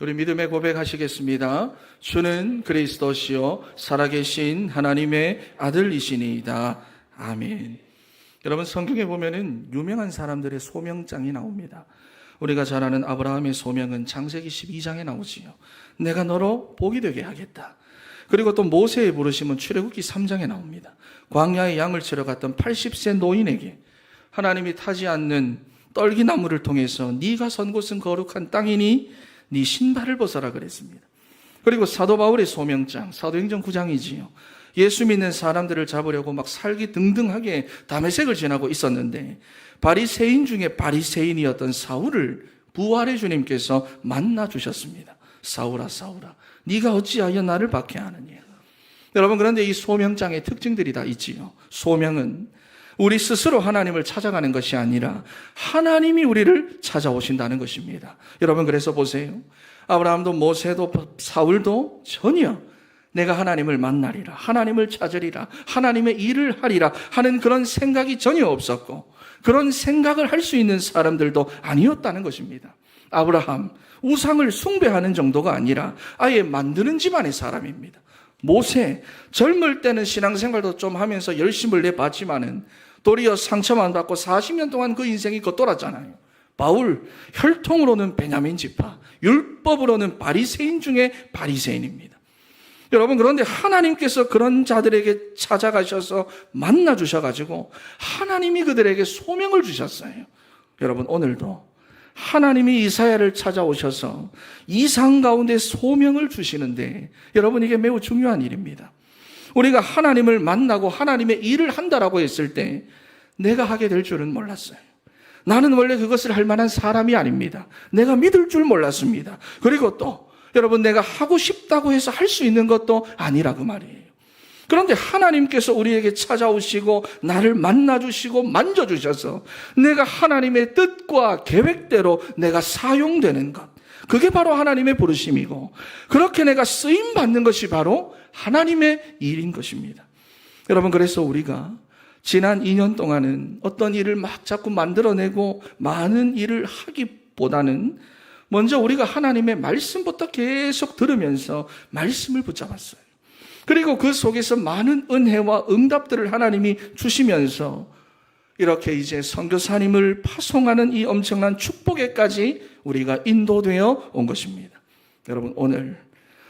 우리 믿음의 고백하시겠습니다. 주는 그리스도시요 살아계신 하나님의 아들이시니이다. 아멘. 여러분, 성경에 보면은 유명한 사람들의 소명장이 나옵니다. 우리가 잘 아는 아브라함의 소명은 창세기 12장에 나오지요. 내가 너로 복이 되게 하겠다. 그리고 또 모세의 부르심은 출애굽기 3장에 나옵니다. 광야에 양을 치러 갔던 80세 노인에게 하나님이 타지 않는 떨기나무를 통해서 네가 선 곳은 거룩한 땅이니 네 신발을 벗어라 그랬습니다. 그리고 사도 바울의 소명장, 사도행전 9장이지요. 예수 믿는 사람들을 잡으려고 막 살기등등하게 다메섹을 지나고 있었는데 바리새인 중에 바리새인이었던 사울을 부활의 주님께서 만나 주셨습니다. 사울아 사울아 네가 어찌하여 나를 박해하느냐. 여러분, 그런데 이 소명장의 특징들이 다 있지요. 소명은 우리 스스로 하나님을 찾아가는 것이 아니라 하나님이 우리를 찾아오신다는 것입니다. 여러분, 그래서 보세요. 아브라함도 모세도 사울도 전혀 내가 하나님을 만나리라, 하나님을 찾으리라, 하나님의 일을 하리라 하는 그런 생각이 전혀 없었고 그런 생각을 할 수 있는 사람들도 아니었다는 것입니다. 아브라함, 우상을 숭배하는 정도가 아니라 아예 만드는 집안의 사람입니다. 모세, 젊을 때는 신앙생활도 좀 하면서 열심을 내봤지만은 도리어 상처만 받고 40년 동안 그 인생이 겉돌았잖아요. 바울, 혈통으로는 베냐민 지파, 율법으로는 바리새인 중에 바리새인입니다. 여러분, 그런데 하나님께서 그런 자들에게 찾아가셔서 만나 주셔가지고 하나님이 그들에게 소명을 주셨어요. 여러분, 오늘도 하나님이 이사야를 찾아오셔서 이상 가운데 소명을 주시는데 여러분, 이게 매우 중요한 일입니다. 우리가 하나님을 만나고 하나님의 일을 한다라고 했을 때 내가 하게 될 줄은 몰랐어요. 나는 원래 그것을 할 만한 사람이 아닙니다. 내가 믿을 줄 몰랐습니다. 그리고 또 여러분, 내가 하고 싶다고 해서 할 수 있는 것도 아니라 그 말이에요. 그런데 하나님께서 우리에게 찾아오시고 나를 만나주시고 만져주셔서 내가 하나님의 뜻과 계획대로 내가 사용되는 것, 그게 바로 하나님의 부르심이고 그렇게 내가 쓰임받는 것이 바로 하나님의 일인 것입니다. 여러분, 그래서 우리가 지난 2년 동안은 어떤 일을 막 자꾸 만들어내고 많은 일을 하기보다는 먼저 우리가 하나님의 말씀부터 계속 들으면서 말씀을 붙잡았어요. 그리고 그 속에서 많은 은혜와 응답들을 하나님이 주시면서 이렇게 이제 선교사님을 파송하는 이 엄청난 축복에까지 우리가 인도되어 온 것입니다. 여러분, 오늘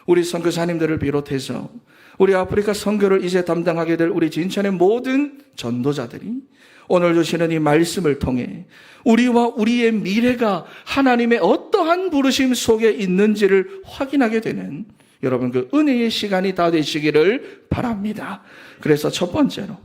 우리 선교사님들을 비롯해서 우리 아프리카 선교를 이제 담당하게 될 우리 진천의 모든 전도자들이 오늘 주시는 이 말씀을 통해 우리와 우리의 미래가 하나님의 어떠한 부르심 속에 있는지를 확인하게 되는 여러분, 그 은혜의 시간이 다 되시기를 바랍니다. 그래서 첫 번째로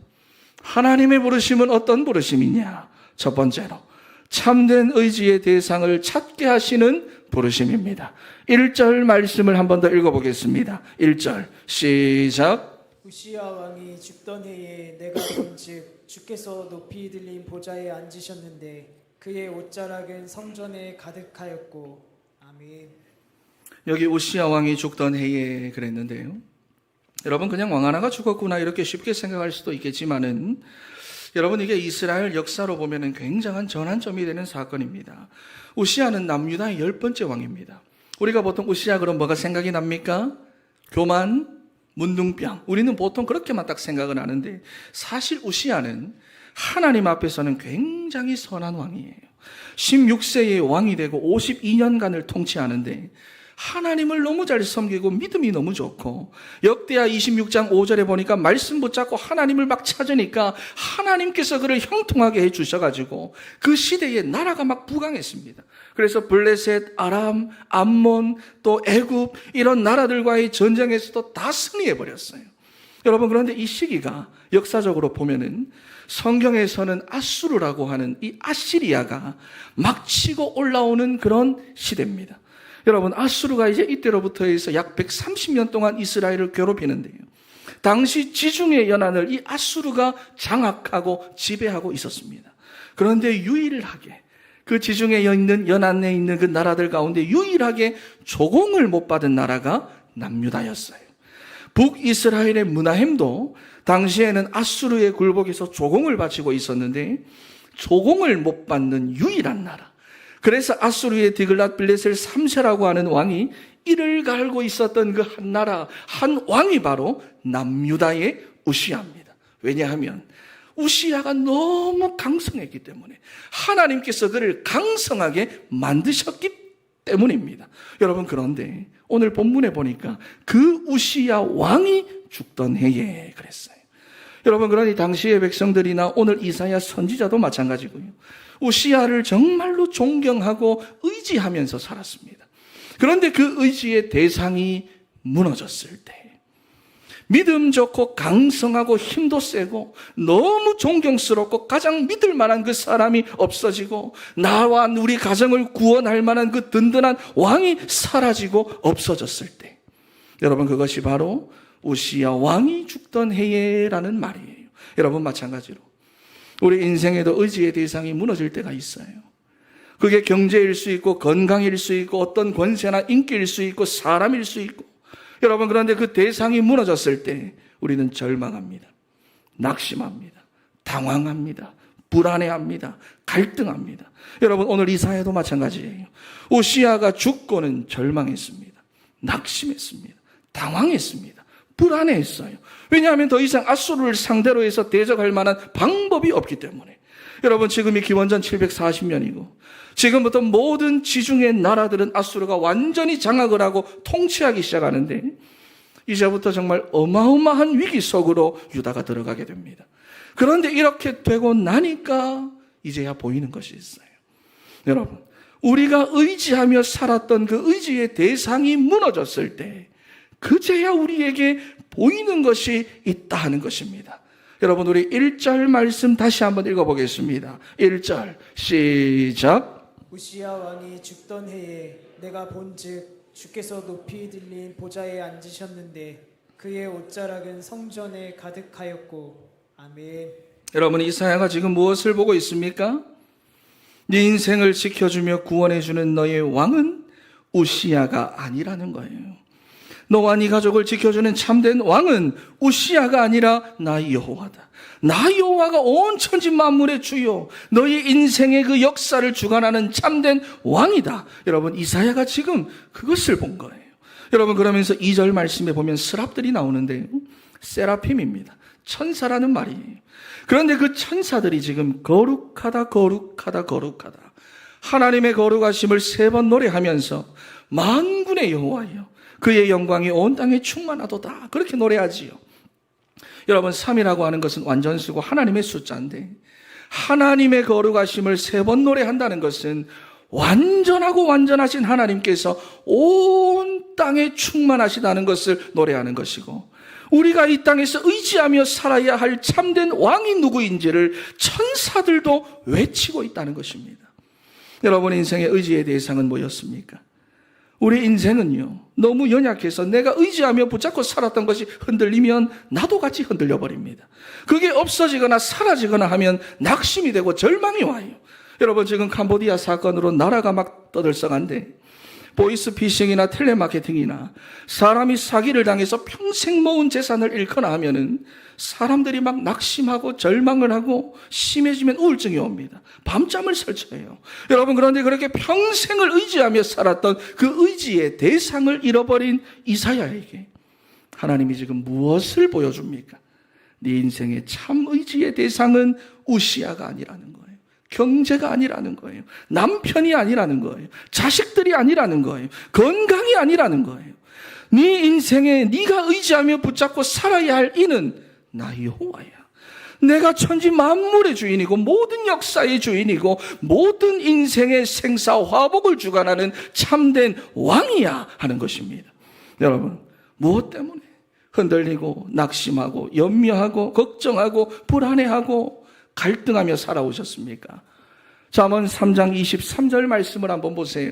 하나님의 부르심은 어떤 부르심이냐? 첫 번째로 참된 의지의 대상을 찾게 하시는 부르심입니다. 1절 말씀을 한 번 더 읽어보겠습니다. 1절 시작. 우시야 왕이 죽던 해에 내가 본즉 주께서 높이 들린 보좌에 앉으셨는데 그의 옷자락은 성전에 가득하였고. 아멘. 여기 우시야 왕이 죽던 해에 그랬는데요. 여러분, 그냥 왕 하나가 죽었구나 이렇게 쉽게 생각할 수도 있겠지만은 여러분, 이게 이스라엘 역사로 보면은 굉장한 전환점이 되는 사건입니다. 우시야는 남유다의 10번째 왕입니다. 우리가 보통 우시야 그럼 뭐가 생각이 납니까? 교만, 문둥병. 우리는 보통 그렇게만 딱 생각을 하는데 사실 우시야는 하나님 앞에서는 굉장히 선한 왕이에요. 16세의 왕이 되고 52년간을 통치하는데 하나님을 너무 잘 섬기고 믿음이 너무 좋고 역대하 26장 5절에 보니까 말씀 붙잡고 하나님을 막 찾으니까 하나님께서 그를 형통하게 해주셔가지고 그 시대에 나라가 막 부강했습니다. 그래서 블레셋, 아람, 암몬, 또 애굽 이런 나라들과의 전쟁에서도 다 승리해버렸어요. 여러분, 그런데 이 시기가 역사적으로 보면은 성경에서는 아수르라고 하는 이 아시리아가 막 치고 올라오는 그런 시대입니다. 여러분, 아수르가 이제 이때로부터 해서 약 130년 동안 이스라엘을 괴롭히는데요. 당시 지중해 연안을 이 아수르가 장악하고 지배하고 있었습니다. 그런데 유일하게 그 지중해 있는 연안에 있는 그 나라들 가운데 유일하게 조공을 못 받은 나라가 남유다였어요. 북이스라엘의 므나헴도 당시에는 아수르의 굴복에서 조공을 바치고 있었는데 조공을 못 받는 유일한 나라, 그래서 아수르의 디글랏빌레셀 3세라고 하는 왕이 이를 갈고 있었던 그 한 나라, 한 왕이 바로 남유다의 우시야입니다. 왜냐하면 우시야가 너무 강성했기 때문에 하나님께서 그를 강성하게 만드셨기 때문입니다. 여러분, 그런데 오늘 본문에 보니까 그 우시야 왕이 죽던 해에 그랬어요. 여러분, 그러니 당시의 백성들이나 오늘 이사야 선지자도 마찬가지고요. 우시야를 정말로 존경하고 의지하면서 살았습니다. 그런데 그 의지의 대상이 무너졌을 때, 믿음 좋고 강성하고 힘도 세고 너무 존경스럽고 가장 믿을 만한 그 사람이 없어지고 나와 우리 가정을 구원할 만한 그 든든한 왕이 사라지고 없어졌을 때, 여러분, 그것이 바로 우시야 왕이 죽던 해에라는 말이에요. 여러분, 마찬가지로 우리 인생에도 의지의 대상이 무너질 때가 있어요. 그게 경제일 수 있고 건강일 수 있고 어떤 권세나 인기일 수 있고 사람일 수 있고, 여러분, 그런데 그 대상이 무너졌을 때 우리는 절망합니다. 낙심합니다. 당황합니다. 불안해합니다. 갈등합니다. 여러분, 오늘 이사야도 마찬가지예요. 우시야가 죽고는 절망했습니다. 낙심했습니다. 당황했습니다. 불안해했어요. 왜냐하면 더 이상 아수르를 상대로 해서 대적할 만한 방법이 없기 때문에. 여러분, 지금이 기원전 740년이고 지금부터 모든 지중해 나라들은 아수르가 완전히 장악을 하고 통치하기 시작하는데, 이제부터 정말 어마어마한 위기 속으로 유다가 들어가게 됩니다. 그런데 이렇게 되고 나니까 이제야 보이는 것이 있어요. 여러분, 우리가 의지하며 살았던 그 의지의 대상이 무너졌을 때 그제야 우리에게 보이는 것이 있다 하는 것입니다. 여러분, 우리 1절 말씀 다시 한번 읽어보겠습니다. 1절 시작. 우시야 왕이 죽던 해에 내가 본즉 주께서 높이 들린 보좌에 앉으셨는데 그의 옷자락은 성전에 가득하였고. 아멘. 여러분, 이사야가 지금 무엇을 보고 있습니까? 네 인생을 지켜주며 구원해주는 너의 왕은 우시야가 아니라는 거예요. 너와 네 가족을 지켜주는 참된 왕은 우시야가 아니라 나 여호와다. 나 여호와가 온 천지 만물의 주요, 너의 인생의 그 역사를 주관하는 참된 왕이다. 여러분, 이사야가 지금 그것을 본 거예요. 여러분, 그러면서 2절 말씀에 보면 스랍들이 나오는데 세라핌입니다. 천사라는 말이에요. 그런데 그 천사들이 지금 거룩하다 거룩하다 거룩하다 하나님의 거룩하심을 3번 노래하면서 만군의 여호와여 그의 영광이 온 땅에 충만하도다, 그렇게 노래하지요. 여러분, 3이라고 하는 것은 완전수고 하나님의 숫자인데, 하나님의 거룩하심을 3번 노래한다는 것은 완전하고 완전하신 하나님께서 온 땅에 충만하시다는 것을 노래하는 것이고, 우리가 이 땅에서 의지하며 살아야 할 참된 왕이 누구인지를 천사들도 외치고 있다는 것입니다. 여러분, 인생의 의지의 대상은 뭐였습니까? 우리 인생은요, 너무 연약해서 내가 의지하며 붙잡고 살았던 것이 흔들리면 나도 같이 흔들려 버립니다. 그게 없어지거나 사라지거나 하면 낙심이 되고 절망이 와요. 여러분, 지금 캄보디아 사건으로 나라가 막 떠들썩한데, 보이스피싱이나 텔레마케팅이나 사람이 사기를 당해서 평생 모은 재산을 잃거나 하면은 사람들이 막 낙심하고 절망을 하고 심해지면 우울증이 옵니다. 밤잠을 설쳐요. 여러분, 그런데 그렇게 평생을 의지하며 살았던 그 의지의 대상을 잃어버린 이사야에게 하나님이 지금 무엇을 보여줍니까? 네 인생의 참 의지의 대상은 우시야가 아니라는 거예요. 경제가 아니라는 거예요. 남편이 아니라는 거예요. 자식들이 아니라는 거예요. 건강이 아니라는 거예요. 네 인생에 네가 의지하며 붙잡고 살아야 할 이는 나 여호와야. 내가 천지 만물의 주인이고 모든 역사의 주인이고 모든 인생의 생사 화복을 주관하는 참된 왕이야 하는 것입니다. 여러분, 무엇 때문에 흔들리고 낙심하고 염려하고 걱정하고 불안해하고 갈등하며 살아오셨습니까? 잠언 3장 23절 말씀을 한번 보세요.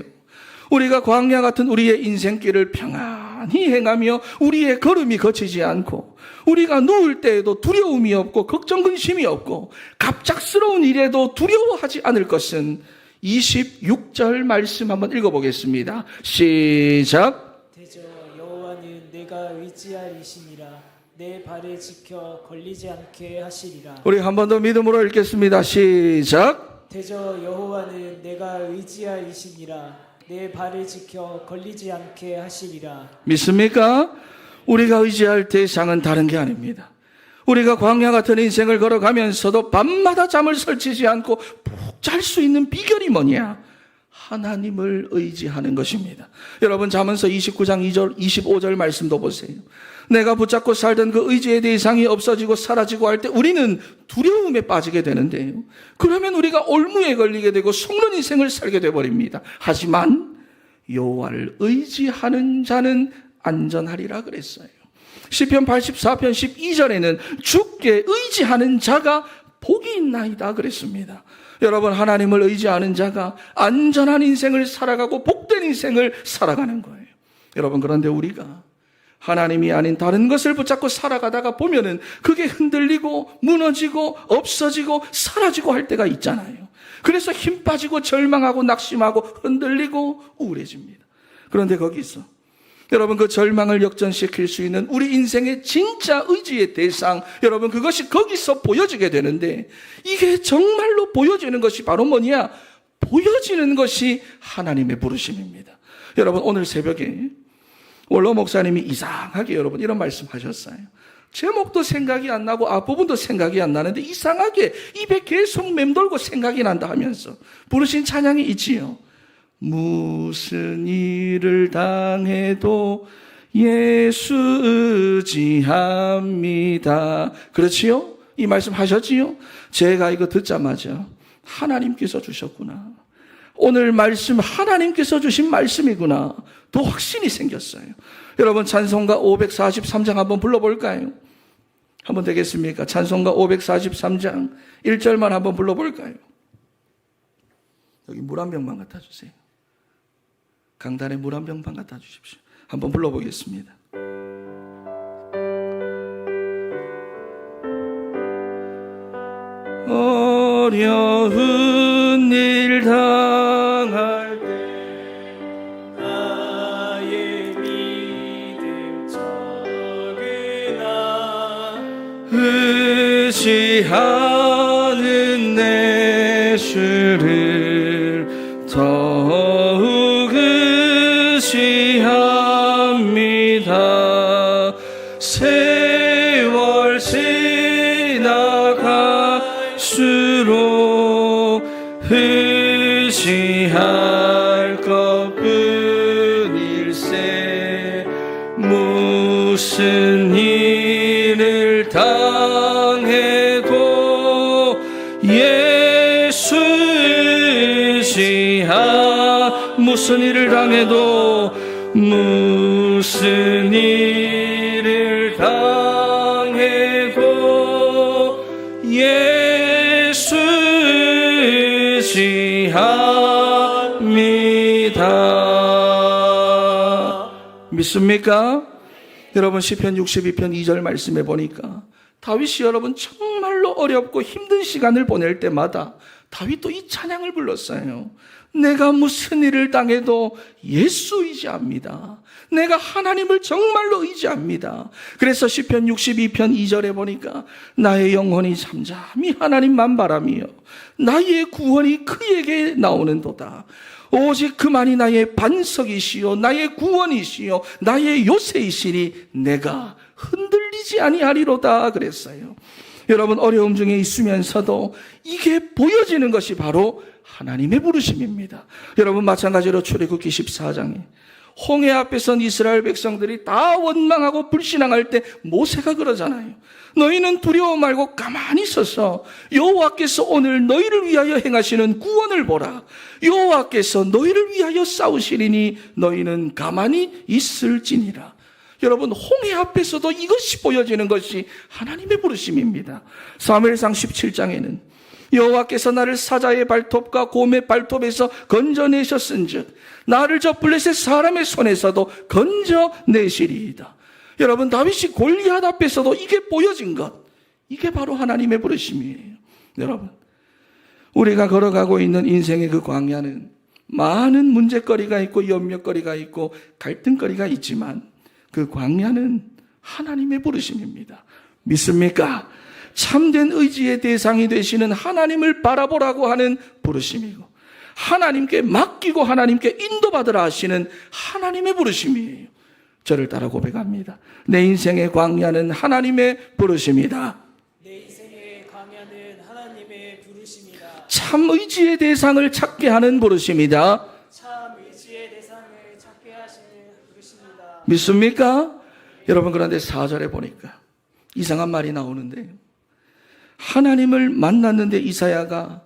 우리가 광야 같은 우리의 인생길을 평안히 행하며 우리의 걸음이 거치지 않고 우리가 누울 때에도 두려움이 없고 걱정 근심이 없고 갑작스러운 일에도 두려워하지 않을 것은 26절 말씀 한번 읽어보겠습니다. 시작. 대저 여호와는 내가 의지할 이시니라. 내 발을 지켜 걸리지 않게 하시리라. 우리 한 번 더 믿음으로 읽겠습니다. 시작. 대저 여호와는 내가 의지할 이시니라. 내 발을 지켜 걸리지 않게 하시리라. 믿습니까? 우리가 의지할 대상은 다른 게 아닙니다. 우리가 광야 같은 인생을 걸어가면서도 밤마다 잠을 설치지 않고 푹 잘 수 있는 비결이 뭐냐? 하나님을 의지하는 것입니다. 여러분 잠언서 29장 2절 25절 말씀도 보세요. 내가 붙잡고 살던 그 의지의 대상이 없어지고 사라지고 할 때 우리는 두려움에 빠지게 되는데요. 그러면 우리가 올무에 걸리게 되고 속는 인생을 살게 되어버립니다. 하지만 여호와를 의지하는 자는 안전하리라 그랬어요. 시편 84편 12절에는 주께 의지하는 자가 복이 있나이다 그랬습니다. 여러분 하나님을 의지하는 자가 안전한 인생을 살아가고 복된 인생을 살아가는 거예요. 여러분 그런데 우리가 하나님이 아닌 다른 것을 붙잡고 살아가다가 보면은 그게 흔들리고 무너지고 없어지고 사라지고 할 때가 있잖아요. 그래서 힘 빠지고 절망하고 낙심하고 흔들리고 우울해집니다. 그런데 거기서 여러분 그 절망을 역전시킬 수 있는 우리 인생의 진짜 의지의 대상, 여러분 그것이 거기서 보여지게 되는데 이게 정말로 보여지는 것이 바로 뭐냐? 보여지는 것이 하나님의 부르심입니다. 여러분 오늘 새벽에 원로 목사님이 이상하게 여러분 이런 말씀하셨어요. 제목도 생각이 안 나고 앞부분도 생각이 안 나는데 이상하게 입에 계속 맴돌고 생각이 난다 하면서 부르신 찬양이 있지요. 무슨 일을 당해도 예수 의지합니다. 그렇지요? 이 말씀 하셨지요? 제가 이거 듣자마자 하나님께서 주셨구나. 오늘 말씀 하나님께서 주신 말씀이구나. 더 확신이 생겼어요. 여러분 찬송가 543장 한번 불러볼까요? 한번 되겠습니까? 찬송가 543장 1절만 한번 불러볼까요? 여기 물 한 병만 갖다 주세요. 강단에 물 한 병만 갖다 주십시오. 한번 불러보겠습니다. 어려운 일 당할 때 나의 믿음 적으나 의지하는 내 주를 더욱 의지합니다. 세월 지나갈수록 의지할 것뿐일세. 무슨 일을 당해도 예수 의지하. 무슨 일을 당해도 무슨 일을 당해도 예수 의지합니다. 믿습니까? 여러분 시편 62편 2절 말씀해 보니까 다윗이 여러분 정말로 어렵고 힘든 시간을 보낼 때마다 다윗도 이 찬양을 불렀어요. 내가 무슨 일을 당해도 예수 의지합니다. 내가 하나님을 정말로 의지합니다. 그래서 시편 62편 2절에 보니까 나의 영혼이 잠잠히 하나님만 바라며 나의 구원이 그에게 나오는도다. 오직 그만이 나의 반석이시요 나의 구원이시요 나의 요새이시니 내가 흔들리지 아니하리로다 그랬어요. 여러분 어려움 중에 있으면서도 이게 보여지는 것이 바로 하나님의 부르심입니다. 여러분 마찬가지로 출애굽기 14장에 홍해 앞에 선 이스라엘 백성들이 다 원망하고 불신앙할 때 모세가 그러잖아요. 너희는 두려워 말고 가만히 서서 여호와께서 오늘 너희를 위하여 행하시는 구원을 보라. 여호와께서 너희를 위하여 싸우시리니 너희는 가만히 있을지니라. 여러분 홍해 앞에서도 이것이 보여지는 것이 하나님의 부르심입니다. 사무엘상 17장에는 여호와께서 나를 사자의 발톱과 곰의 발톱에서 건져내셨은즉 나를 저 블레셋 사람의 손에서도 건져내시리이다. 여러분 다윗이 골리앗 앞에서도 이게 보여진 것, 이게 바로 하나님의 부르심이에요. 여러분 우리가 걸어가고 있는 인생의 그 광야는 많은 문제거리가 있고 염려거리가 있고 갈등거리가 있지만 그 광야는 하나님의 부르심입니다. 믿습니까? 참된 의지의 대상이 되시는 하나님을 바라보라고 하는 부르심이고, 하나님께 맡기고 하나님께 인도받으라 하시는 하나님의 부르심이에요. 저를 따라 고백합니다. 내 인생의 광야는 하나님의 부르심이다. 내 인생의 광야는 하나님의 부르심이다. 참 의지의 대상을 찾게 하는 부르심이다. 참 의지의 대상을 찾게 하시는 부르심이다. 믿습니까? 여러분, 그런데 4절에 보니까 이상한 말이 나오는데, 하나님을 만났는데 이사야가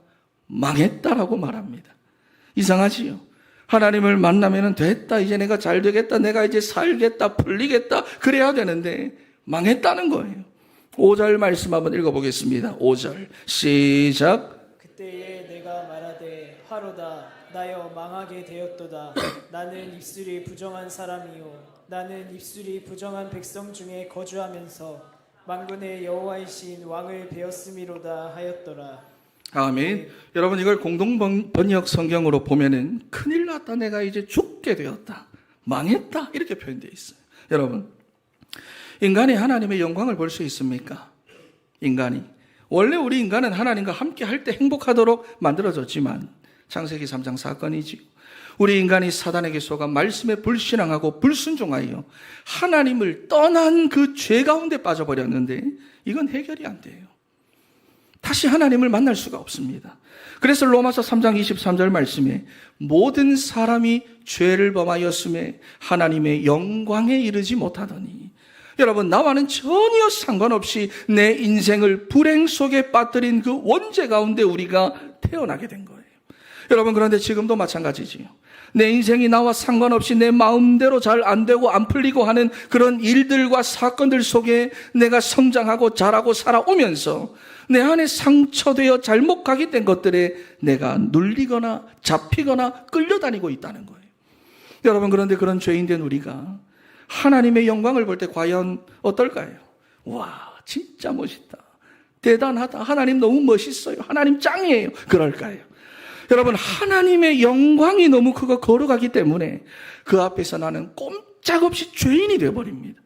망했다라고 말합니다. 이상하지요? 하나님을 만나면 됐다, 이제 내가 잘 되겠다, 내가 이제 살겠다, 풀리겠다, 그래야 되는데 망했다는 거예요. 5절 말씀 한번 읽어보겠습니다. 5절 시작. 그때에 내가 말하되 화로다 나여 망하게 되었도다. 나는 입술이 부정한 사람이요 나는 입술이 부정한 백성 중에 거주하면서 만군의 여호와이신 왕을 배웠음이로다 하였더라. 아멘. 여러분, 이걸 공동 번역 성경으로 보면은 큰일 났다, 내가 이제 죽게 되었다, 망했다, 이렇게 표현되어 있어요. 여러분, 인간이 하나님의 영광을 볼 수 있습니까? 인간이. 원래 우리 인간은 하나님과 함께 할 때 행복하도록 만들어졌지만, 창세기 3장 사건이지요. 우리 인간이 사단에게 속아 말씀에 불신앙하고 불순종하여 하나님을 떠난 그 죄 가운데 빠져버렸는데, 이건 해결이 안 돼요. 다시 하나님을 만날 수가 없습니다. 그래서 로마서 3장 23절 말씀에 모든 사람이 죄를 범하였음에 하나님의 영광에 이르지 못하더니, 여러분, 나와는 전혀 상관없이 내 인생을 불행 속에 빠뜨린 그 원죄 가운데 우리가 태어나게 된 거예요. 여러분, 그런데 지금도 마찬가지지요. 내 인생이 나와 상관없이 내 마음대로 잘 안 되고 안 풀리고 하는 그런 일들과 사건들 속에 내가 성장하고 자라고 살아오면서 내 안에 상처되어 잘못 가게된 것들에 내가 눌리거나 잡히거나 끌려다니고 있다는 거예요. 여러분, 그런데 그런 죄인된 우리가 하나님의 영광을 볼 때 과연 어떨까요? 와, 진짜 멋있다, 대단하다, 하나님 너무 멋있어요, 하나님 짱이에요, 그럴까요? 여러분, 하나님의 영광이 너무 크고 거룩하기 때문에 그 앞에서 나는 꼼짝없이 죄인이 되어버립니다.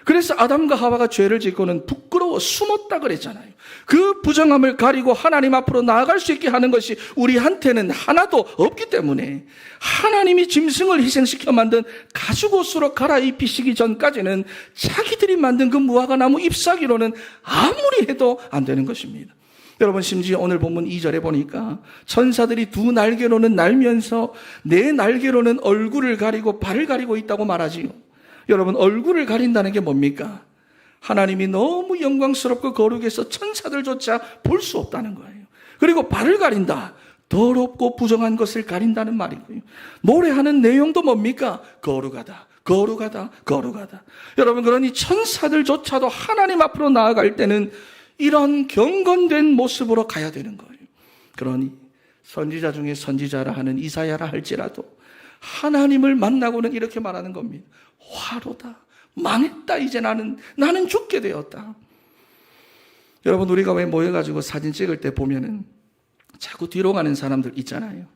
그래서 아담과 하와가 죄를 짓고는 부끄러워 숨었다 그랬잖아요. 그 부정함을 가리고 하나님 앞으로 나아갈 수 있게 하는 것이 우리한테는 하나도 없기 때문에 하나님이 짐승을 희생시켜 만든 가죽옷으로 갈아입히시기 전까지는 자기들이 만든 그 무화과 나무 잎사귀로는 아무리 해도 안 되는 것입니다. 여러분, 심지어 오늘 본문 2절에 보니까 천사들이 두 날개로는 날면서 네 날개로는 얼굴을 가리고 발을 가리고 있다고 말하지요. 여러분, 얼굴을 가린다는 게 뭡니까? 하나님이 너무 영광스럽고 거룩해서 천사들조차 볼 수 없다는 거예요. 그리고 발을 가린다, 더럽고 부정한 것을 가린다는 말이고요. 노래하는 내용도 뭡니까? 거룩하다, 거룩하다, 거룩하다. 여러분, 그러니 천사들조차도 하나님 앞으로 나아갈 때는 이런 경건된 모습으로 가야 되는 거예요. 그러니 선지자 중에 선지자라 하는 이사야라 할지라도 하나님을 만나고는 이렇게 말하는 겁니다. 화로다, 망했다, 이제 나는 죽게 되었다. 여러분, 우리가 왜 모여가지고 사진 찍을 때 보면은 자꾸 뒤로 가는 사람들 있잖아요.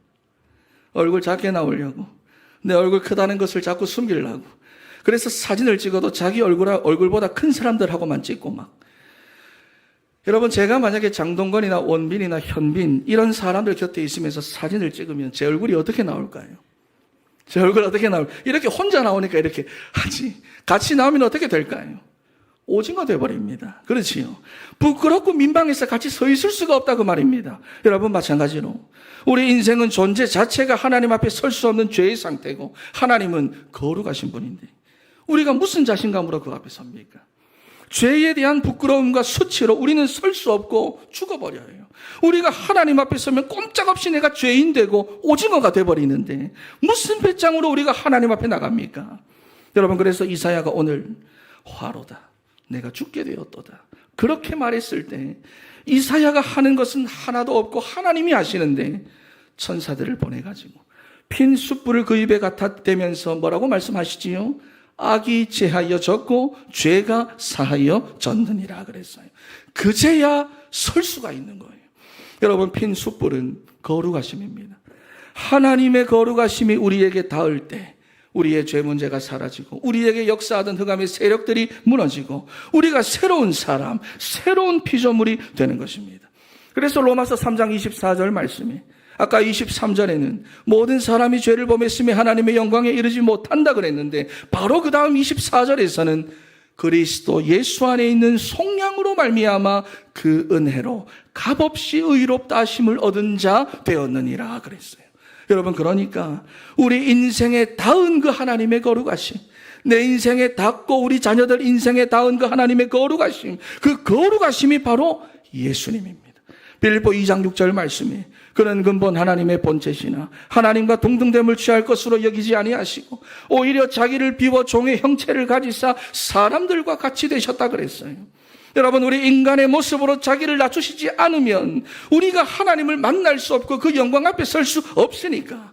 얼굴 작게 나오려고, 내 얼굴 크다는 것을 자꾸 숨기려고. 그래서 사진을 찍어도 자기 얼굴보다 큰 사람들하고만 찍고 막. 여러분, 제가 만약에 장동건이나 원빈이나 현빈 이런 사람들 곁에 있으면서 사진을 찍으면 제 얼굴이 어떻게 나올까요? 제 얼굴 어떻게 나올까요? 이렇게 혼자 나오니까 이렇게 하지. 같이 나오면 어떻게 될까요? 오징어 돼버립니다. 그렇지요. 부끄럽고 민망해서 같이 서 있을 수가 없다, 그 말입니다. 여러분, 마찬가지로 우리 인생은 존재 자체가 하나님 앞에 설 수 없는 죄의 상태고 하나님은 거룩하신 분인데 우리가 무슨 자신감으로 그 앞에 섭니까? 죄에 대한 부끄러움과 수치로 우리는 설 수 없고 죽어버려요. 우리가 하나님 앞에 서면 꼼짝없이 내가 죄인 되고 오징어가 돼버리는데 무슨 배짱으로 우리가 하나님 앞에 나갑니까? 여러분, 그래서 이사야가 오늘 화로다, 내가 죽게 되었도다, 그렇게 말했을 때 이사야가 하는 것은 하나도 없고 하나님이 하시는데 천사들을 보내가지고 핀 숯불을 그 입에 갖다 대면서 뭐라고 말씀하시지요? 악이 제하여 졌고 죄가 사하여 졌느니라 그랬어요. 그제야 설 수가 있는 거예요. 여러분, 핀 숯불은 거룩하심입니다. 하나님의 거룩하심이 우리에게 닿을 때 우리의 죄 문제가 사라지고 우리에게 역사하던 흑암의 세력들이 무너지고 우리가 새로운 사람, 새로운 피조물이 되는 것입니다. 그래서 로마서 3장 24절 말씀에 아까 23절에는 모든 사람이 죄를 범했으며 하나님의 영광에 이르지 못한다 그랬는데 바로 그 다음 24절에서는 그리스도 예수 안에 있는 속량으로 말미암아 그 은혜로 값없이 의롭다 하심을 얻은 자 되었느니라 그랬어요. 여러분, 그러니까 우리 인생에 닿은 그 하나님의 거룩하심, 내 인생에 닿고 우리 자녀들 인생에 닿은 그 하나님의 거룩하심, 그 거룩하심이 바로 예수님입니다. 빌립보 2장 6절 말씀에 그는 근본 하나님의 본체시나 하나님과 동등됨을 취할 것으로 여기지 아니하시고 오히려 자기를 비워 종의 형체를 가지사 사람들과 같이 되셨다 그랬어요. 여러분, 우리 인간의 모습으로 자기를 낮추시지 않으면 우리가 하나님을 만날 수 없고 그 영광 앞에 설 수 없으니까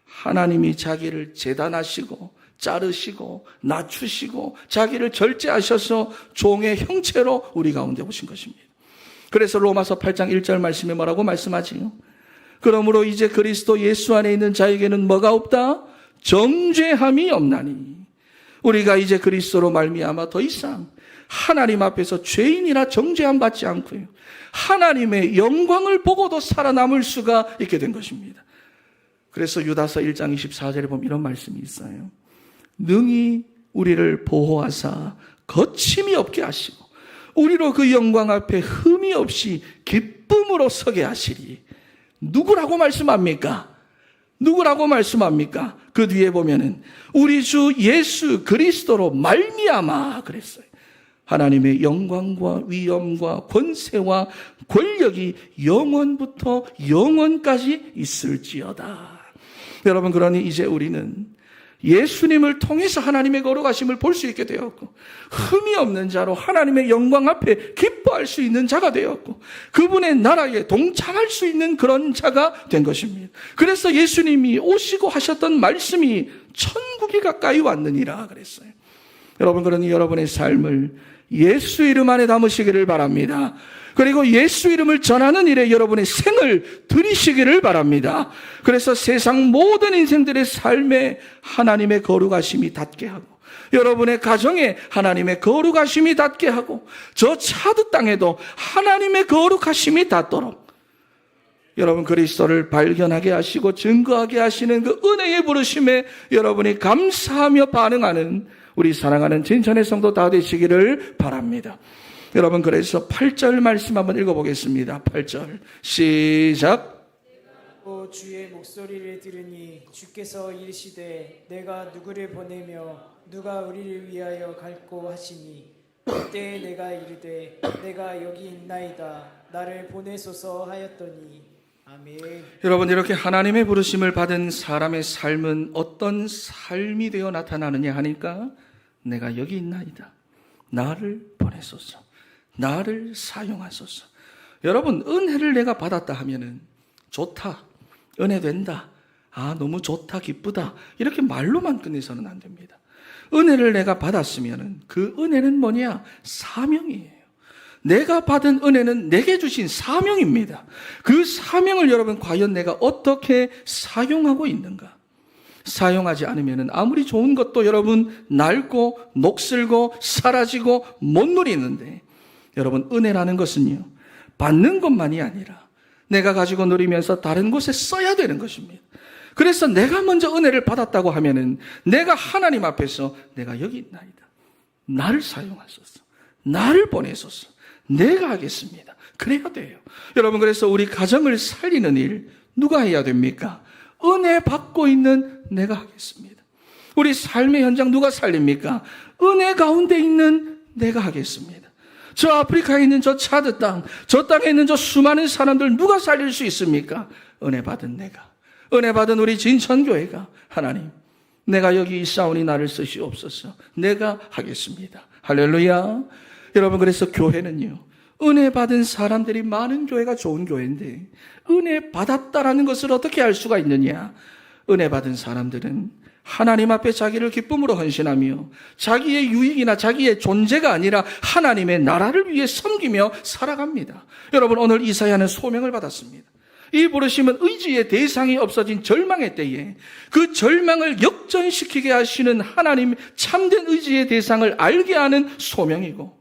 하나님이 자기를 재단하시고 자르시고 낮추시고 자기를 절제하셔서 종의 형체로 우리 가운데 오신 것입니다. 그래서 로마서 8장 1절 말씀에 뭐라고 말씀하지요? 그러므로 이제 그리스도 예수 안에 있는 자에게는 뭐가 없다? 정죄함이 없나니. 우리가 이제 그리스도로 말미암아 더 이상 하나님 앞에서 죄인이라 정죄함 받지 않고요, 하나님의 영광을 보고도 살아남을 수가 있게 된 것입니다. 그래서 유다서 1장 24절에 보면 이런 말씀이 있어요. 능히 우리를 보호하사 거침이 없게 하시고 우리로 그 영광 앞에 흠이 없이 기쁨으로 서게 하시리. 누구라고 말씀합니까? 누구라고 말씀합니까? 그 뒤에 보면은 우리 주 예수 그리스도로 말미암아 그랬어요. 하나님의 영광과 위엄과 권세와 권력이 영원부터 영원까지 있을지어다. 여러분, 그러니 이제 우리는 예수님을 통해서 하나님의 거룩하심을 볼 수 있게 되었고 흠이 없는 자로 하나님의 영광 앞에 기뻐할 수 있는 자가 되었고 그분의 나라에 동참할 수 있는 그런 자가 된 것입니다. 그래서 예수님이 오시고 하셨던 말씀이 천국이 가까이 왔느니라 그랬어요. 여러분, 그러니 여러분의 삶을 예수 이름 안에 담으시기를 바랍니다. 그리고 예수 이름을 전하는 일에 여러분의 생을 들이시기를 바랍니다. 그래서 세상 모든 인생들의 삶에 하나님의 거룩하심이 닿게 하고 여러분의 가정에 하나님의 거룩하심이 닿게 하고 저 차드 땅에도 하나님의 거룩하심이 닿도록 여러분 그리스도를 발견하게 하시고 증거하게 하시는 그 은혜의 부르심에 여러분이 감사하며 반응하는 우리 사랑하는 진천의 성도 다 되시기를 바랍니다. 여러분, 그래서 8절 말씀 한번 읽어보겠습니다. 8절 시작. 또 주의 목소리를 들으니 주께서 이르시되 내가 누구를 보내며 누가 우리를 위하여 갈고 하시니 그때 내가 이르되 내가 여기 있나이다 나를 보내소서 하였더니 아멘. 여러분, 이렇게 하나님의 부르심을 받은 사람의 삶은 어떤 삶이 되어 나타나느냐 하니까 내가 여기 있나이다 나를 보내소서, 나를 사용하소서. 여러분, 은혜를 내가 받았다 하면은 좋다, 은혜 된다, 너무 좋다, 기쁘다 이렇게 말로만 끝내서는 안 됩니다. 은혜를 내가 받았으면은 그 은혜는 뭐냐? 사명이에요. 내가 받은 은혜는 내게 주신 사명입니다. 그 사명을 여러분 과연 내가 어떻게 사용하고 있는가? 사용하지 않으면 아무리 좋은 것도 여러분 낡고 녹슬고 사라지고 못 누리는데 여러분 은혜라는 것은요 받는 것만이 아니라 내가 가지고 누리면서 다른 곳에 써야 되는 것입니다. 그래서 내가 먼저 은혜를 받았다고 하면은 내가 하나님 앞에서 내가 여기 있나이다 나를 사용하소서, 나를 보내소서, 내가 하겠습니다. 그래야 돼요. 여러분, 그래서 우리 가정을 살리는 일 누가 해야 됩니까? 은혜 받고 있는 내가 하겠습니다. 우리 삶의 현장 누가 살립니까? 은혜 가운데 있는 내가 하겠습니다. 저 아프리카에 있는 저 차드 땅, 저 땅에 있는 저 수많은 사람들 누가 살릴 수 있습니까? 은혜 받은 내가, 은혜 받은 우리 진천교회가 하나님 내가 여기 있사오니 나를 쓰시옵소서, 내가 하겠습니다. 할렐루야. 여러분, 그래서 교회는요 은혜 받은 사람들이 많은 교회가 좋은 교회인데 은혜 받았다라는 것을 어떻게 알 수가 있느냐? 은혜 받은 사람들은 하나님 앞에 자기를 기쁨으로 헌신하며 자기의 유익이나 자기의 존재가 아니라 하나님의 나라를 위해 섬기며 살아갑니다. 여러분, 오늘 이사야는 소명을 받았습니다. 이 부르심은 의지의 대상이 없어진 절망의 때에 그 절망을 역전시키게 하시는 하나님 참된 의지의 대상을 알게 하는 소명이고,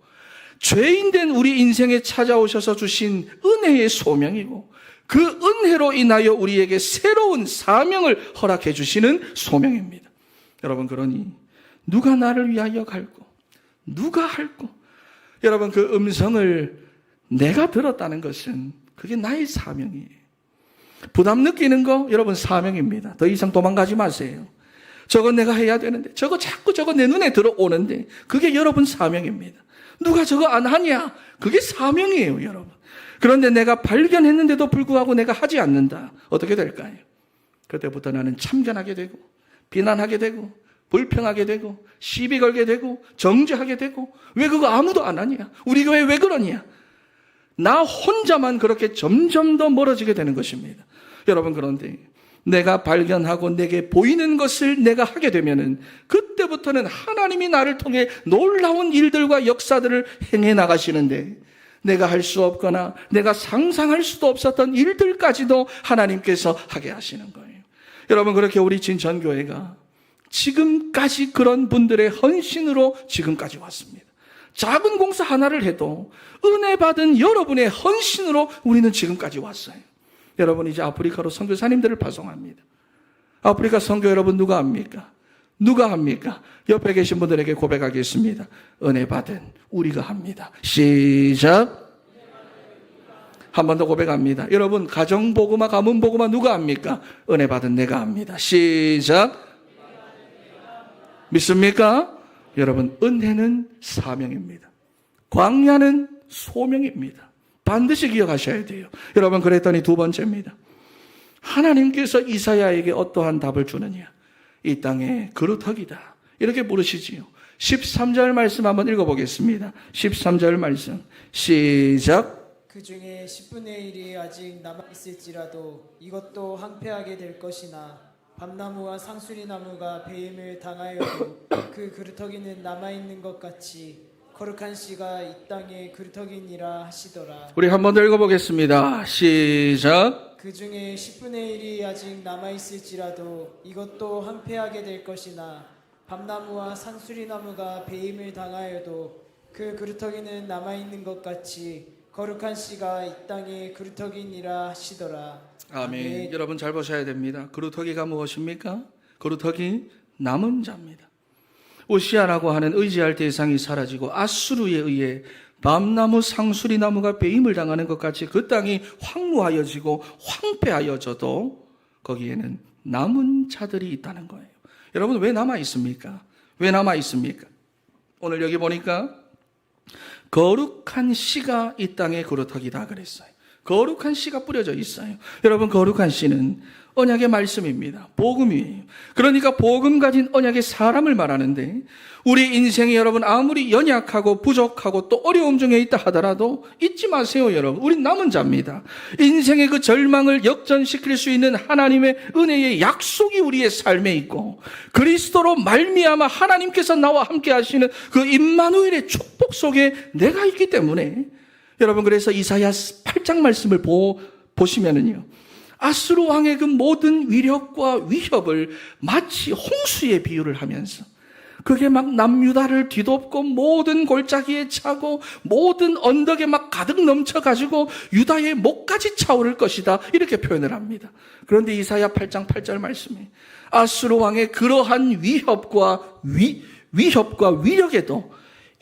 죄인된 우리 인생에 찾아오셔서 주신 은혜의 소명이고, 그 은혜로 인하여 우리에게 새로운 사명을 허락해 주시는 소명입니다. 여러분, 그러니 누가 나를 위하여 갈고 누가 할고, 여러분, 그 음성을 내가 들었다는 것은 그게 나의 사명이에요. 부담 느끼는 거 여러분 사명입니다. 더 이상 도망가지 마세요. 저건 내가 해야 되는데, 자꾸 저거 내 눈에 들어오는데, 그게 여러분 사명입니다. 누가 저거 안 하냐? 그게 사명이에요, 여러분. 그런데 내가 발견했는데도 불구하고 내가 하지 않는다. 어떻게 될까요? 그때부터 나는 참견하게 되고, 비난하게 되고, 불평하게 되고, 시비 걸게 되고, 정죄하게 되고, 왜 그거 아무도 안 하냐? 우리 교회 왜 그러냐? 나 혼자만 그렇게 점점 더 멀어지게 되는 것입니다. 여러분, 그런데 내가 발견하고 내게 보이는 것을 내가 하게 되면은 그때부터는 하나님이 나를 통해 놀라운 일들과 역사들을 행해 나가시는데, 내가 할 수 없거나 내가 상상할 수도 없었던 일들까지도 하나님께서 하게 하시는 거예요. 여러분, 그렇게 우리 진천교회가 지금까지 그런 분들의 헌신으로 지금까지 왔습니다. 작은 공사 하나를 해도 은혜 받은 여러분의 헌신으로 우리는 지금까지 왔어요. 여러분, 이제 아프리카로 선교사님들을 파송합니다. 아프리카 선교 여러분 누가 합니까? 누가 합니까? 옆에 계신 분들에게 고백하겠습니다. 은혜 받은 우리가 합니다. 시작. 한 번 더 고백합니다. 여러분, 가정복음화, 가문복음화 누가 합니까? 은혜 받은 내가 합니다. 시작. 믿습니까? 여러분, 은혜는 사명입니다. 광야는 소명입니다. 반드시 기억하셔야 돼요. 여러분, 그랬더니 두 번째입니다. 하나님께서 이사야에게 어떠한 답을 주느냐? 이 땅에 그루터기다. 이렇게 부르시지요. 13절 말씀 한번 읽어보겠습니다. 13절 말씀 시작. 그 중에 10분의 1이 아직 남아있을지라도 이것도 황폐하게 될 것이나 밤나무와 상수리나무가 배임을 당하여도 그 그루터기는 남아있는 것 같이 거룩한 씨가 이 땅에 그루터기니라 하시더라. 우리 한 번 더 읽어보겠습니다. 시작. 그 중에 10분의 1이 아직 남아있을지라도 이것도 황폐하게 될 것이나 밤나무와 상수리나무가 배임을 당하여도 그 그루터기는 남아있는 것 같이 거룩한 씨가 이 땅에 그루터기니라 하시더라. 아멘. 여러분 잘 보셔야 됩니다. 그루터기가 무엇입니까? 그루터기 남은 자입니다. 오시아라고 하는 의지할 대상이 사라지고 아수르에 의해 밤나무, 상수리나무가 배임을 당하는 것 같이 그 땅이 황무하여지고 황폐하여져도 거기에는 남은 자들이 있다는 거예요. 여러분, 왜 남아 있습니까? 왜 남아 있습니까? 오늘 여기 보니까 거룩한 씨가 이 땅에 그루터기다 그랬어요. 거룩한 씨가 뿌려져 있어요. 여러분, 거룩한 씨는 언약의 말씀입니다. 복음이에요. 그러니까 복음 가진 언약의 사람을 말하는데, 우리 인생이 여러분 아무리 연약하고 부족하고 또 어려움 중에 있다 하더라도 잊지 마세요, 여러분. 우린 남은 자입니다. 인생의 그 절망을 역전시킬 수 있는 하나님의 은혜의 약속이 우리의 삶에 있고, 그리스도로 말미암아 하나님께서 나와 함께 하시는 그 임마누엘의 축복 속에 내가 있기 때문에, 여러분, 그래서 이사야 8장 말씀을 보시면은요, 아수르 왕의 그 모든 위력과 위협을 마치 홍수의 비유를 하면서, 그게 막 남유다를 뒤덮고 모든 골짜기에 차고 모든 언덕에 막 가득 넘쳐가지고 유다의 목까지 차오를 것이다, 이렇게 표현을 합니다. 그런데 이사야 8장 8절 말씀에 아수르 왕의 그러한 위협과 위력에도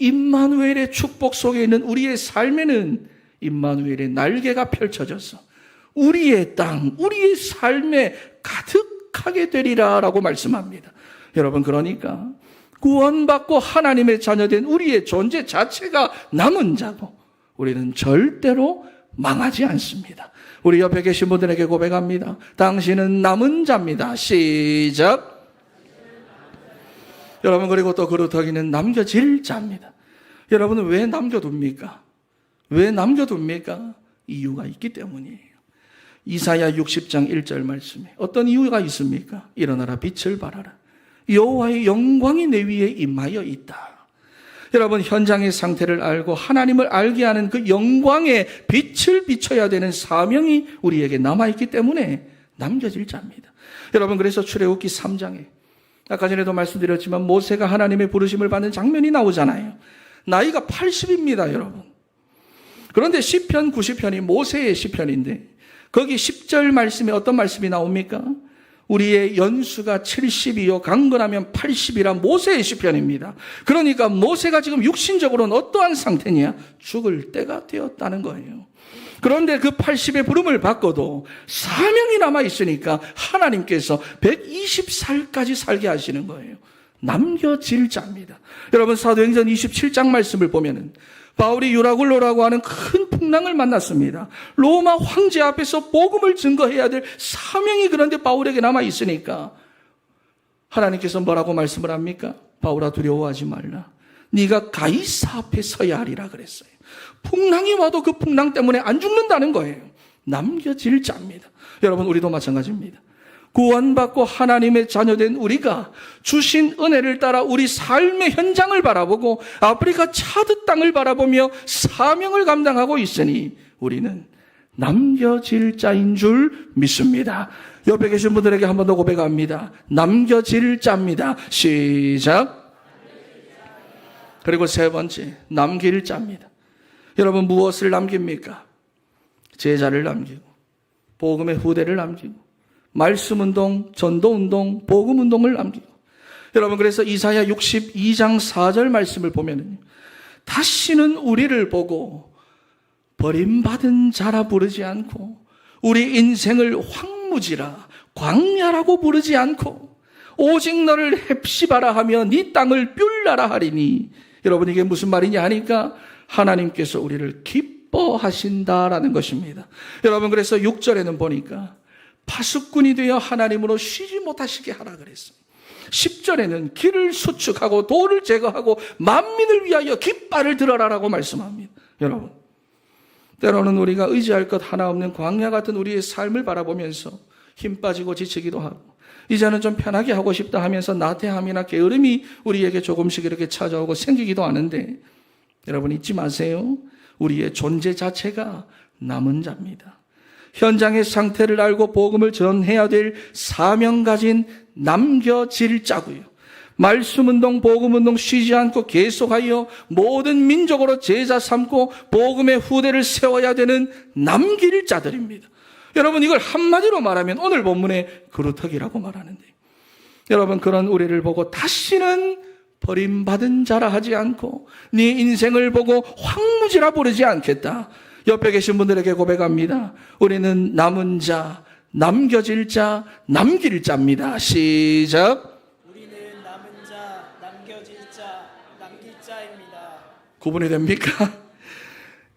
임마누엘의 축복 속에 있는 우리의 삶에는 임마누엘의 날개가 펼쳐져서 우리의 땅, 우리의 삶에 가득하게 되리라 라고 말씀합니다. 여러분, 그러니까 구원받고 하나님의 자녀된 우리의 존재 자체가 남은 자고, 우리는 절대로 망하지 않습니다. 우리 옆에 계신 분들에게 고백합니다. 당신은 남은 자입니다. 시작. 여러분, 그리고 또 그루터기는 남겨질 자입니다. 여러분은 왜 남겨둡니까? 왜 남겨둡니까? 이유가 있기 때문이에요. 이사야 60장 1절 말씀에 어떤 이유가 있습니까? 일어나라, 빛을 발하라. 여호와의 영광이 내 위에 임하여 있다. 여러분, 현장의 상태를 알고 하나님을 알게 하는 그 영광의 빛을 비춰야 되는 사명이 우리에게 남아있기 때문에 남겨질 자입니다. 여러분, 그래서 출애굽기 3장에 아까 전에도 말씀드렸지만 모세가 하나님의 부르심을 받는 장면이 나오잖아요. 나이가 80입니다, 여러분. 그런데 시편 90편이 모세의 시편인데 거기 10절 말씀에 어떤 말씀이 나옵니까? 우리의 연수가 70이요 강건하면 80이라 모세의 시편입니다. 그러니까 모세가 지금 육신적으로는 어떠한 상태냐? 죽을 때가 되었다는 거예요. 그런데 그 80의 부름을 받고도 사명이 남아있으니까 하나님께서 120살까지 살게 하시는 거예요. 남겨질 자입니다. 여러분, 사도행전 27장 말씀을 보면은 바울이 유라굴로라고 하는 큰 풍랑을 만났습니다. 로마 황제 앞에서 복음을 증거해야 될 사명이 그런데 바울에게 남아있으니까 하나님께서 뭐라고 말씀을 합니까? 바울아, 두려워하지 말라. 네가 가이사 앞에 서야 하리라 그랬어요. 풍랑이 와도 그 풍랑 때문에 안 죽는다는 거예요. 남겨질 자입니다. 여러분, 우리도 마찬가지입니다. 구원받고 하나님의 자녀된 우리가 주신 은혜를 따라 우리 삶의 현장을 바라보고 아프리카 차드 땅을 바라보며 사명을 감당하고 있으니 우리는 남겨질 자인 줄 믿습니다. 옆에 계신 분들에게 한 번 더 고백합니다. 남겨질 자입니다. 시작. 그리고 세 번째, 남길 자입니다. 여러분, 무엇을 남깁니까? 제자를 남기고 복음의 후대를 남기고 말씀운동, 전도운동, 복음운동을 남기고. 여러분, 그래서 이사야 62장 4절 말씀을 보면 다시는 우리를 보고 버림받은 자라 부르지 않고 우리 인생을 황무지라 광야라고 부르지 않고 오직 너를 헵시바라 하며 네 땅을 뷸라라 하리니. 여러분, 이게 무슨 말이냐 하니까 하나님께서 우리를 기뻐하신다라는 것입니다. 여러분, 그래서 6절에는 보니까 파수꾼이 되어 하나님으로 쉬지 못하시게 하라 그랬어요. 10절에는 길을 수축하고 돌을 제거하고 만민을 위하여 깃발을 들어라라고 말씀합니다. 여러분, 때로는 우리가 의지할 것 하나 없는 광야 같은 우리의 삶을 바라보면서 힘 빠지고 지치기도 하고 이제는 좀 편하게 하고 싶다 하면서 나태함이나 게으름이 우리에게 조금씩 이렇게 찾아오고 생기기도 하는데 여러분, 잊지 마세요. 우리의 존재 자체가 남은 자입니다. 현장의 상태를 알고 복음을 전해야 될 사명 가진 남겨질 자고요. 말씀운동, 복음운동 쉬지 않고 계속하여 모든 민족으로 제자 삼고 복음의 후대를 세워야 되는 남길 자들입니다. 여러분, 이걸 한마디로 말하면 오늘 본문의 그루터기라고 말하는데 여러분, 그런 우리를 보고 다시는 버림받은 자라 하지 않고 네 인생을 보고 황무지라 부르지 않겠다. 옆에 계신 분들에게 고백합니다. 우리는 남은 자, 남겨질 자, 남길 자입니다. 시작. 우리는 남은 자, 남겨질 자, 남길 자입니다. 구분이 됩니까?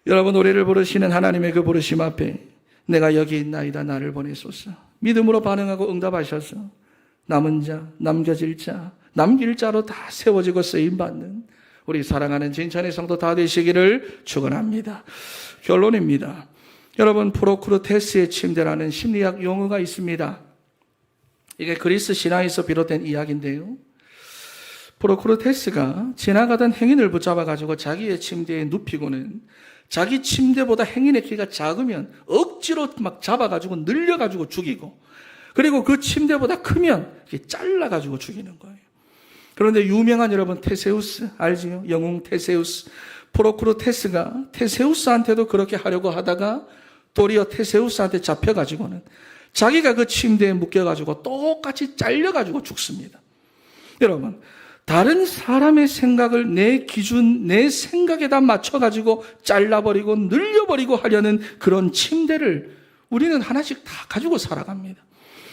여러분, 우리를 부르시는 하나님의 그 부르심 앞에 내가 여기 있나이다, 나를 보내소서. 믿음으로 반응하고 응답하셔서 남은 자, 남겨질 자, 남길 자로 다 세워지고 쓰임받는 우리 사랑하는 진천의 성도 다 되시기를 축원합니다. 결론입니다. 여러분, 프로크루테스의 침대라는 심리학 용어가 있습니다. 이게 그리스 신화에서 비롯된 이야기인데요. 프로크루테스가 지나가던 행인을 붙잡아가지고 자기의 침대에 눕히고는 자기 침대보다 행인의 키가 작으면 억지로 막 잡아가지고 늘려가지고 죽이고 그리고 그 침대보다 크면 잘라가지고 죽이는 거예요. 그런데 유명한 여러분 테세우스 알지요? 영웅 테세우스. 프로크루테스가 테세우스한테도 그렇게 하려고 하다가 도리어 테세우스한테 잡혀가지고는 자기가 그 침대에 묶여가지고 똑같이 잘려가지고 죽습니다. 여러분, 다른 사람의 생각을 내 기준, 내 생각에다 맞춰가지고 잘라버리고 늘려버리고 하려는 그런 침대를 우리는 하나씩 다 가지고 살아갑니다.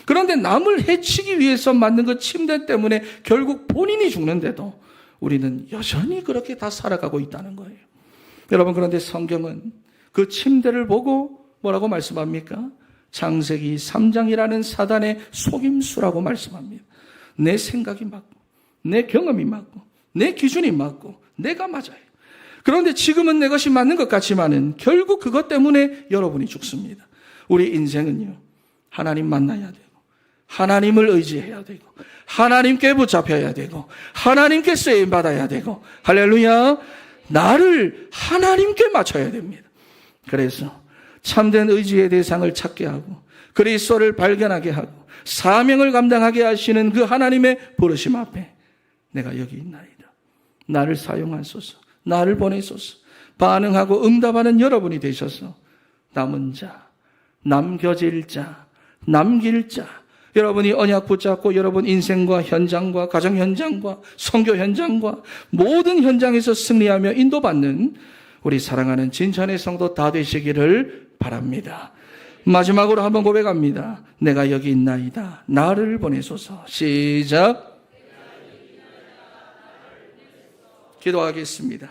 그런데 남을 해치기 위해서 만든 그 침대 때문에 결국 본인이 죽는데도 우리는 여전히 그렇게 다 살아가고 있다는 거예요. 여러분, 그런데 성경은 그 침대를 보고 뭐라고 말씀합니까? 창세기 3장이라는 사단의 속임수라고 말씀합니다. 내 생각이 맞고 내 경험이 맞고 내 기준이 맞고 내가 맞아요. 그런데 지금은 내 것이 맞는 것 같지만은 결국 그것 때문에 여러분이 죽습니다. 우리 인생은요, 하나님 만나야 되고 하나님을 의지해야 되고 하나님께 붙잡혀야 되고 하나님께 쓰임받아야 되고 할렐루야, 나를 하나님께 맞춰야 됩니다. 그래서 참된 의지의 대상을 찾게 하고 그리스도를 발견하게 하고 사명을 감당하게 하시는 그 하나님의 부르심 앞에 내가 여기 있나이다, 나를 사용하소서, 나를 보내소서 반응하고 응답하는 여러분이 되셔서 남은 자, 남겨질 자, 남길 자, 여러분이 언약 붙잡고 여러분 인생과 현장과 가정 현장과 선교 현장과 모든 현장에서 승리하며 인도받는 우리 사랑하는 진천의 성도 다 되시기를 바랍니다. 마지막으로 한번 고백합니다. 내가 여기 있나이다, 나를 보내소서. 시작. 기도하겠습니다.